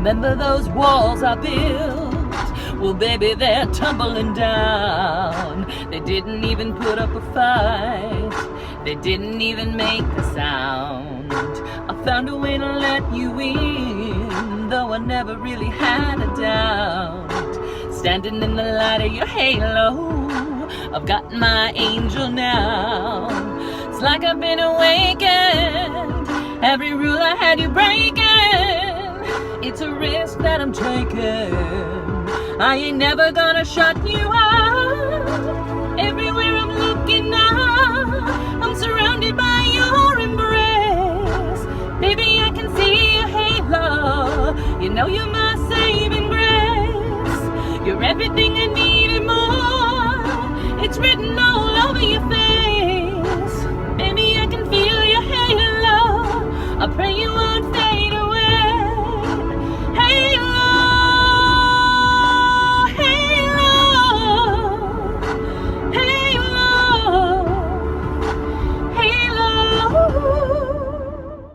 Remember those walls I built? Well, baby, they're tumbling down. They didn't even put up a fight. They didn't even make a sound. I found a way to let you in, though I never really had a doubt. Standing in the light of your halo, I've got my angel now. It's like I've been awakened. Every rule I had you breaking. It's a risk that I'm taking. I ain't never gonna shut you out. Everywhere I'm looking now, I'm surrounded by your embrace. Baby, I can see your halo. You know you're my saving grace. You're everything I need and more. It's written